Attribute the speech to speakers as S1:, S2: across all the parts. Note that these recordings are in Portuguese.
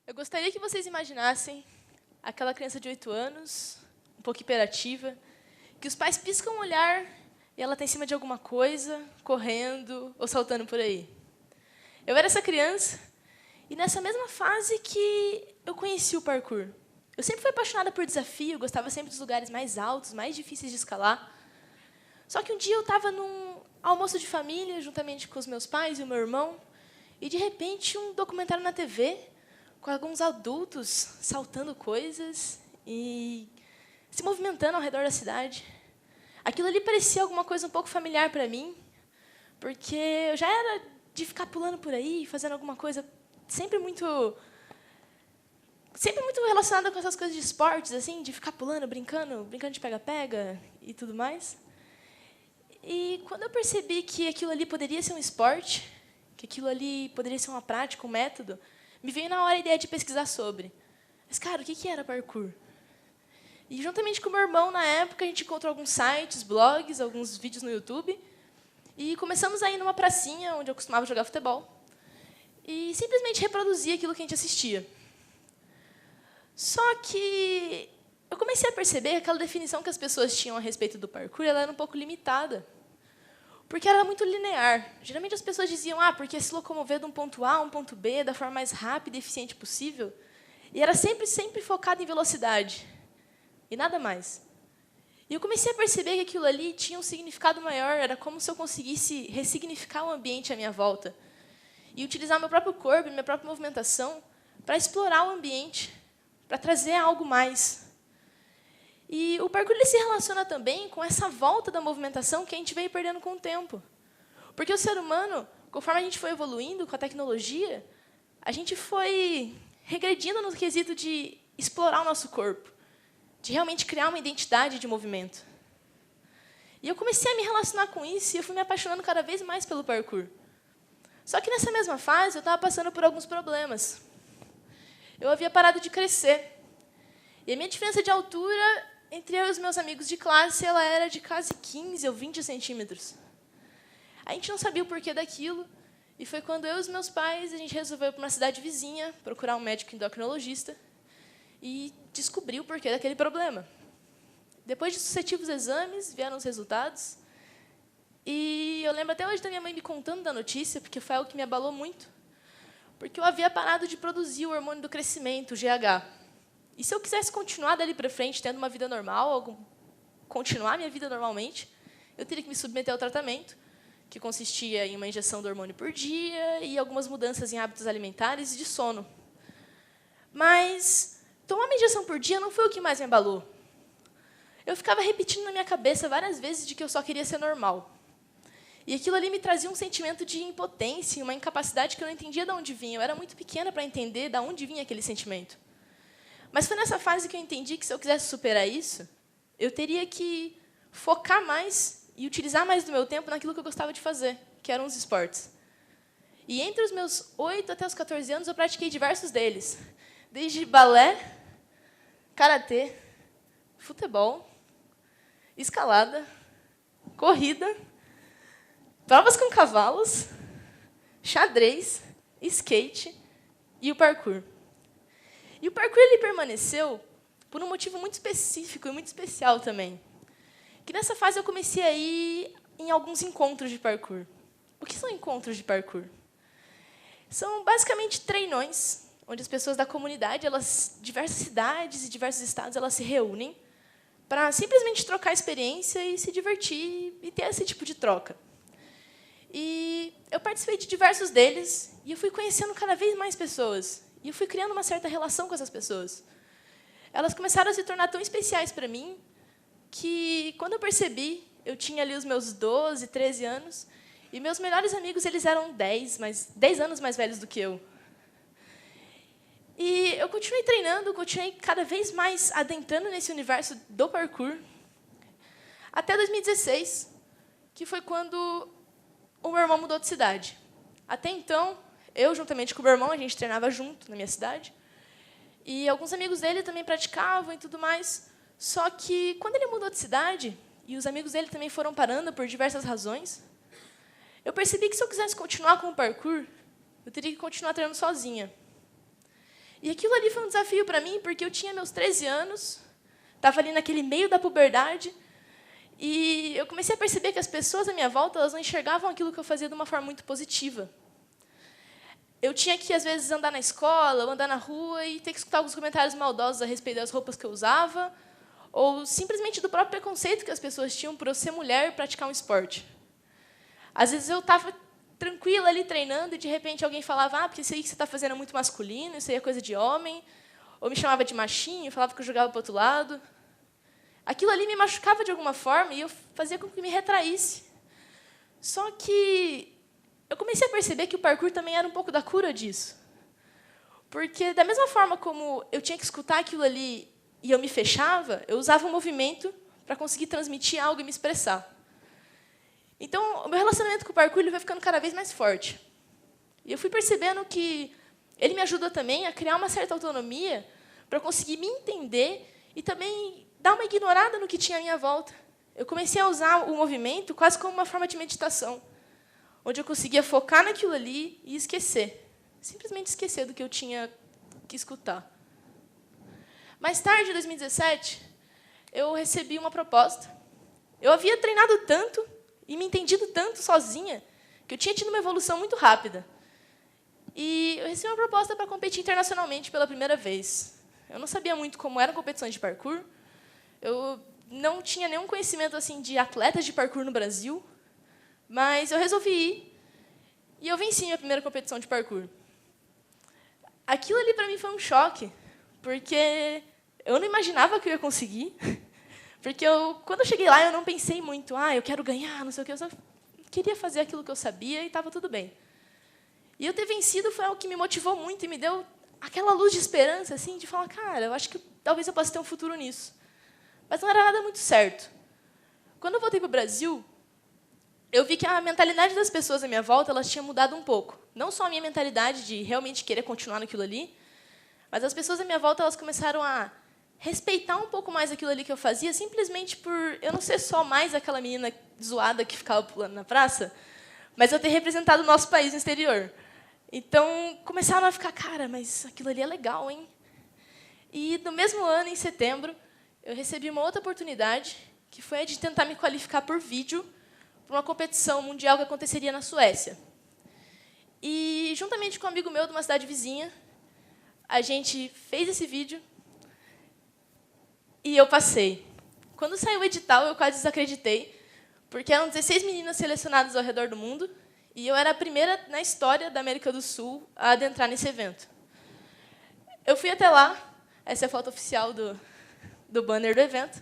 S1: Eu gostaria que vocês imaginassem aquela criança de 8 anos, um pouco hiperativa, que os pais piscam o olhar e ela está em cima de alguma coisa, correndo ou saltando por aí. Eu era essa criança e nessa mesma fase que eu conheci o parkour. Eu sempre fui apaixonada por desafio, gostava sempre dos lugares mais altos, mais difíceis de escalar. Só que um dia eu estava num almoço de família, juntamente com os meus pais e o meu irmão, e, de repente, um documentário na TV, com alguns adultos saltando coisas e se movimentando ao redor da cidade. Aquilo ali parecia alguma coisa um pouco familiar para mim, porque eu já era de ficar pulando por aí, fazendo alguma coisa sempre muito relacionada com essas coisas de esportes, assim, de ficar pulando, brincando de pega-pega e tudo mais. E quando eu percebi que aquilo ali poderia ser um esporte, que aquilo ali poderia ser uma prática, um método, me veio na hora a ideia de pesquisar sobre. Mas, cara, o que era parkour? E, juntamente com o meu irmão, na época, a gente encontrou alguns sites, blogs, alguns vídeos no YouTube, e começamos a ir numa pracinha onde eu costumava jogar futebol, e simplesmente reproduzir aquilo que a gente assistia. Só que eu comecei a perceber que aquela definição que as pessoas tinham a respeito do parkour ela era um pouco limitada, porque era muito linear. Geralmente as pessoas diziam, porque se locomover de um ponto A a um ponto B da forma mais rápida e eficiente possível, e era sempre focado em velocidade, e nada mais. E eu comecei a perceber que aquilo ali tinha um significado maior, era como se eu conseguisse ressignificar o ambiente à minha volta, e utilizar meu próprio corpo, minha própria movimentação, para explorar o ambiente, para trazer algo mais. E o parkour ele se relaciona também com essa volta da movimentação que a gente veio perdendo com o tempo. Porque o ser humano, conforme a gente foi evoluindo com a tecnologia, a gente foi regredindo no quesito de explorar o nosso corpo, de realmente criar uma identidade de movimento. E eu comecei a me relacionar com isso e eu fui me apaixonando cada vez mais pelo parkour. Só que nessa mesma fase eu estava passando por alguns problemas. Eu havia parado de crescer. E a minha diferença de altura entre eu e os meus amigos de classe ela era de quase 15 ou 20 centímetros. A gente não sabia o porquê daquilo, e foi quando eu e os meus pais a gente resolveu ir para uma cidade vizinha, procurar um médico endocrinologista, e descobrir o porquê daquele problema. Depois de sucessivos exames, vieram os resultados, e eu lembro até hoje da minha mãe me contando da notícia, porque foi algo que me abalou muito, porque eu havia parado de produzir o hormônio do crescimento, o GH. E se eu quisesse continuar dali para frente, tendo uma vida normal, continuar minha vida normalmente, eu teria que me submeter ao tratamento, que consistia em uma injeção do hormônio por dia e algumas mudanças em hábitos alimentares e de sono. Mas tomar uma injeção por dia não foi o que mais me abalou. Eu ficava repetindo na minha cabeça várias vezes de que eu só queria ser normal. E aquilo ali me trazia um sentimento de impotência, uma incapacidade que eu não entendia de onde vinha. Eu era muito pequena para entender de onde vinha aquele sentimento. Mas foi nessa fase que eu entendi que, se eu quisesse superar isso, eu teria que focar mais e utilizar mais do meu tempo naquilo que eu gostava de fazer, que eram os esportes. E entre os meus 8 até os 14 anos, eu pratiquei diversos deles. Desde balé, karatê, futebol, escalada, corrida, provas com cavalos, xadrez, skate e o parkour. E o parkour ele permaneceu por um motivo muito específico e muito especial também. Que nessa fase eu comecei a ir em alguns encontros de parkour. O que são encontros de parkour? São basicamente treinões, onde as pessoas da comunidade, diversas cidades e diversos estados, elas se reúnem para simplesmente trocar experiência e se divertir e ter esse tipo de troca. E eu participei de diversos deles e eu fui conhecendo cada vez mais pessoas. E eu fui criando uma certa relação com essas pessoas. Elas começaram a se tornar tão especiais para mim que, quando eu percebi, eu tinha ali os meus 12, 13 anos, e meus melhores amigos eles eram 10 anos mais velhos do que eu. E eu continuei treinando, continuei cada vez mais adentrando nesse universo do parkour, até 2016, que foi quando o meu irmão mudou de cidade. Até então, eu, juntamente com o meu irmão, a gente treinava junto na minha cidade. E alguns amigos dele também praticavam e tudo mais. Só que, quando ele mudou de cidade, e os amigos dele também foram parando por diversas razões, eu percebi que, se eu quisesse continuar com o parkour, eu teria que continuar treinando sozinha. E aquilo ali foi um desafio para mim, porque eu tinha meus 13 anos, estava ali naquele meio da puberdade, e eu comecei a perceber que as pessoas à minha volta elas não enxergavam aquilo que eu fazia de uma forma muito positiva. Eu tinha que, às vezes, andar na escola ou andar na rua e ter que escutar alguns comentários maldosos a respeito das roupas que eu usava, ou simplesmente do próprio preconceito que as pessoas tinham por eu ser mulher e praticar um esporte. Às vezes eu estava tranquila ali treinando e, de repente, alguém falava porque isso aí que você está fazendo é muito masculino, isso aí é coisa de homem, ou me chamava de machinho, falava que eu jogava para o outro lado. Aquilo ali me machucava de alguma forma e eu fazia com que me retraísse. Só que eu comecei a perceber que o parkour também era um pouco da cura disso. Porque, da mesma forma como eu tinha que escutar aquilo ali e eu me fechava, eu usava o movimento para conseguir transmitir algo e me expressar. Então, o meu relacionamento com o parkour ele foi ficando cada vez mais forte. E eu fui percebendo que ele me ajudou também a criar uma certa autonomia para conseguir me entender e também dar uma ignorada no que tinha à minha volta. Eu comecei a usar o movimento quase como uma forma de meditação, onde eu conseguia focar naquilo ali e esquecer. Simplesmente esquecer do que eu tinha que escutar. Mais tarde, em 2017, eu recebi uma proposta. Eu havia treinado tanto e me entendido tanto sozinha que eu tinha tido uma evolução muito rápida. E eu recebi uma proposta para competir internacionalmente pela primeira vez. Eu não sabia muito como eram competições de parkour. Eu não tinha nenhum conhecimento assim de atletas de parkour no Brasil, mas eu resolvi ir e eu venci minha primeira competição de parkour. Aquilo ali para mim foi um choque, porque eu não imaginava que eu ia conseguir, porque quando eu cheguei lá eu não pensei muito, eu quero ganhar, não sei o quê, eu só queria fazer aquilo que eu sabia e estava tudo bem. E eu ter vencido foi algo que me motivou muito e me deu aquela luz de esperança, assim, de falar, cara, eu acho que talvez eu possa ter um futuro nisso. Mas não era nada muito certo. Quando eu voltei para o Brasil, eu vi que a mentalidade das pessoas à minha volta elas tinha mudado um pouco. Não só a minha mentalidade de realmente querer continuar naquilo ali, mas as pessoas à minha volta elas começaram a respeitar um pouco mais aquilo ali que eu fazia, simplesmente por eu não ser só mais aquela menina zoada que ficava pulando na praça, mas eu ter representado o nosso país no exterior. Então, começaram a ficar, cara, mas aquilo ali é legal, hein? E, no mesmo ano, em setembro, eu recebi uma outra oportunidade, que foi a de tentar me qualificar por vídeo para uma competição mundial que aconteceria na Suécia. E, juntamente com um amigo meu de uma cidade vizinha, a gente fez esse vídeo e eu passei. Quando saiu o edital, eu quase desacreditei, porque eram 16 meninas selecionadas ao redor do mundo, e eu era a primeira na história da América do Sul a adentrar nesse evento. Eu fui até lá, essa é a foto oficial do banner do evento,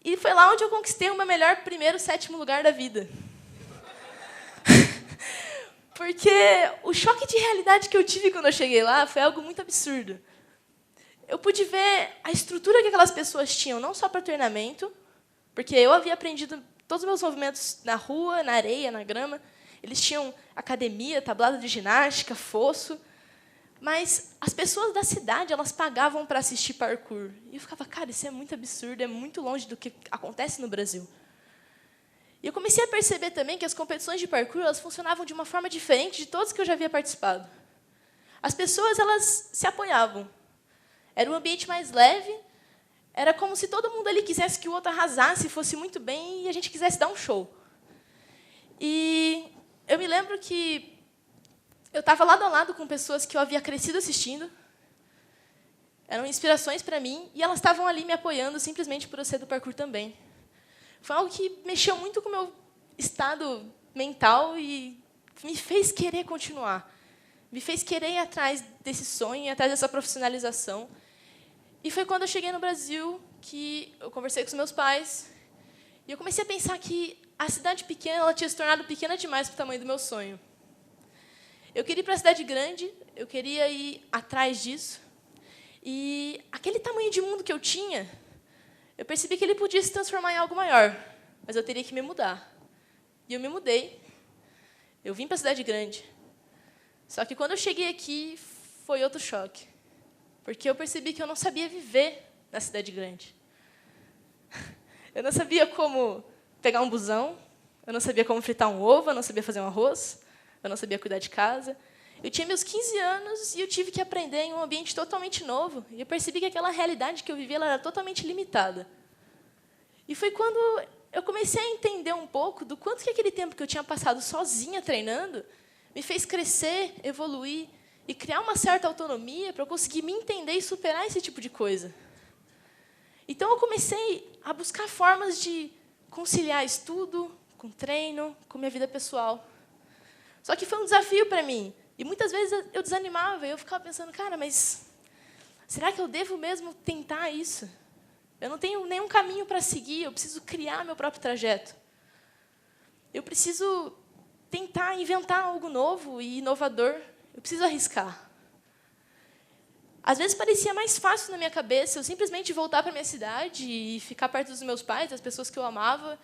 S1: e foi lá onde eu conquistei o meu melhor primeiro, 7º lugar da vida. Porque o choque de realidade que eu tive quando eu cheguei lá foi algo muito absurdo. Eu pude ver a estrutura que aquelas pessoas tinham, não só para treinamento, porque eu havia aprendido todos os meus movimentos na rua, na areia, na grama. Eles tinham academia, tablado de ginástica, fosso. Mas as pessoas da cidade elas pagavam para assistir parkour. E eu ficava, cara, isso é muito absurdo, é muito longe do que acontece no Brasil. E eu comecei a perceber também que as competições de parkour elas funcionavam de uma forma diferente de todas que eu já havia participado. As pessoas elas se apoiavam. Era um ambiente mais leve, era como se todo mundo ali quisesse que o outro arrasasse, fosse muito bem, e a gente quisesse dar um show. E eu me lembro que eu estava lado a lado com pessoas que eu havia crescido assistindo, eram inspirações para mim, e elas estavam ali me apoiando simplesmente por eu ser do parkour também. Foi algo que mexeu muito com o meu estado mental e me fez querer continuar, me fez querer ir atrás desse sonho, ir atrás dessa profissionalização. E foi quando eu cheguei no Brasil que eu conversei com os meus pais e eu comecei a pensar que a cidade pequena ela tinha se tornado pequena demais para o tamanho do meu sonho. Eu queria ir para a cidade grande, eu queria ir atrás disso. E aquele tamanho de mundo que eu tinha, eu percebi que ele podia se transformar em algo maior, mas eu teria que me mudar. E eu me mudei. Eu vim para a cidade grande. Só que quando eu cheguei aqui, foi outro choque. Porque eu percebi que eu não sabia viver na cidade grande. Eu não sabia como pegar um busão, eu não sabia como fritar um ovo, eu não sabia fazer um arroz, eu não sabia cuidar de casa. Eu tinha meus 15 anos e eu tive que aprender em um ambiente totalmente novo. E eu percebi que aquela realidade que eu vivia ela era totalmente limitada. E foi quando eu comecei a entender um pouco do quanto que aquele tempo que eu tinha passado sozinha treinando me fez crescer, evoluir e criar uma certa autonomia para eu conseguir me entender e superar esse tipo de coisa. Então, eu comecei a buscar formas de conciliar estudo com treino, com minha vida pessoal. Só que foi um desafio para mim. E muitas vezes eu desanimava e eu ficava pensando, cara, mas será que eu devo mesmo tentar isso? Eu não tenho nenhum caminho para seguir, eu preciso criar meu próprio trajeto. Eu preciso tentar inventar algo novo e inovador. Eu preciso arriscar. Às vezes parecia mais fácil na minha cabeça eu simplesmente voltar para a minha cidade e ficar perto dos meus pais, das pessoas que eu amava,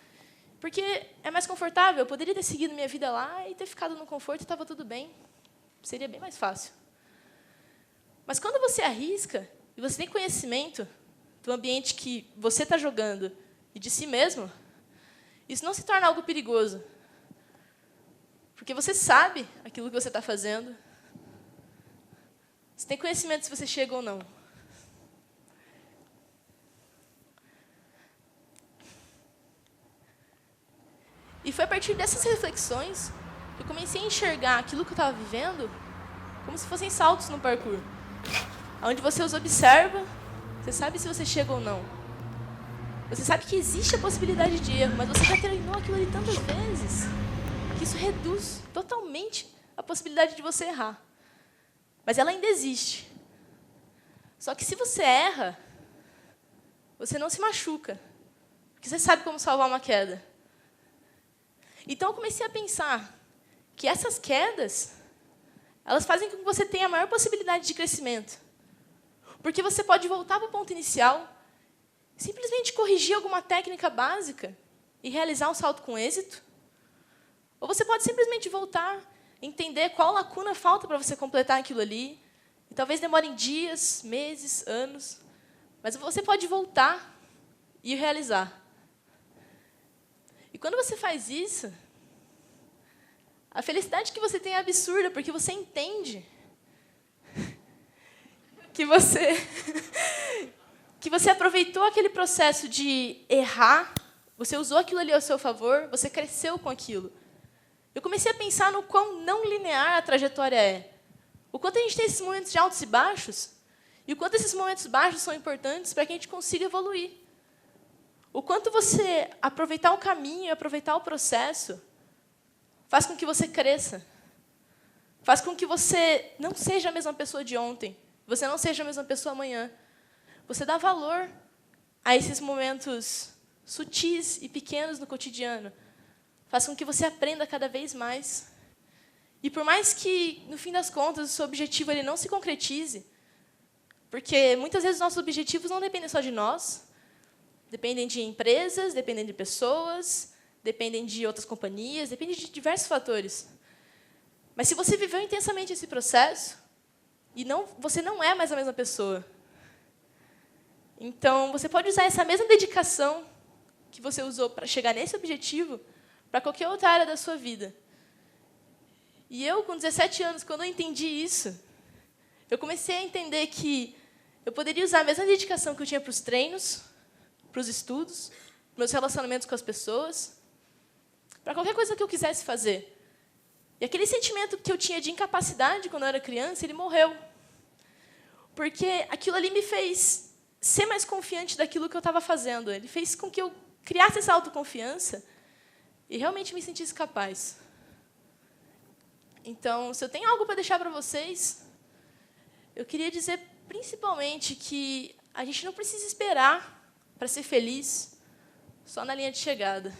S1: porque é mais confortável. Eu poderia ter seguido minha vida lá e ter ficado no conforto e estava tudo bem. Seria bem mais fácil. Mas quando você arrisca e você tem conhecimento do ambiente que você está jogando e de si mesmo, isso não se torna algo perigoso. Porque você sabe aquilo que você está fazendo. Você tem conhecimento se você chega ou não. E foi a partir dessas reflexões que eu comecei a enxergar aquilo que eu estava vivendo como se fossem saltos no parkour. Onde você os observa, você sabe se você chega ou não. Você sabe que existe a possibilidade de erro, mas você já treinou aquilo ali tantas vezes que isso reduz totalmente a possibilidade de você errar. Mas ela ainda existe. Só que se você erra, você não se machuca, porque você sabe como salvar uma queda. Então, eu comecei a pensar que essas quedas, elas fazem com que você tenha a maior possibilidade de crescimento. Porque você pode voltar para o ponto inicial, simplesmente corrigir alguma técnica básica e realizar um salto com êxito. Ou você pode simplesmente voltar, entender qual lacuna falta para você completar aquilo ali. E talvez demorem dias, meses, anos. Mas você pode voltar e realizar. E quando você faz isso, a felicidade que você tem é absurda, porque você entende que você aproveitou aquele processo de errar, você usou aquilo ali ao seu favor, você cresceu com aquilo. Eu comecei a pensar no quão não linear a trajetória é. O quanto a gente tem esses momentos de altos e baixos, e o quanto esses momentos baixos são importantes para que a gente consiga evoluir. O quanto você aproveitar o caminho e aproveitar o processo faz com que você cresça. Faz com que você não seja a mesma pessoa de ontem. Você não seja a mesma pessoa amanhã. Você dá valor a esses momentos sutis e pequenos no cotidiano. Faz com que você aprenda cada vez mais. E por mais que, no fim das contas, o seu objetivo ele não se concretize, porque muitas vezes os nossos objetivos não dependem só de nós, dependem de empresas, dependem de pessoas, dependem de outras companhias, dependem de diversos fatores. Mas se você viveu intensamente esse processo, e você não é mais a mesma pessoa, então você pode usar essa mesma dedicação que você usou para chegar nesse objetivo para qualquer outra área da sua vida. E eu, com 17 anos, quando eu entendi isso, eu comecei a entender que eu poderia usar a mesma dedicação que eu tinha para os treinos, para os estudos, para meus relacionamentos com as pessoas, para qualquer coisa que eu quisesse fazer. E aquele sentimento que eu tinha de incapacidade quando eu era criança, ele morreu. Porque aquilo ali me fez ser mais confiante daquilo que eu estava fazendo. Ele fez com que eu criasse essa autoconfiança e realmente me sentisse capaz. Então, se eu tenho algo para deixar para vocês, eu queria dizer principalmente que a gente não precisa esperar para ser feliz só na linha de chegada.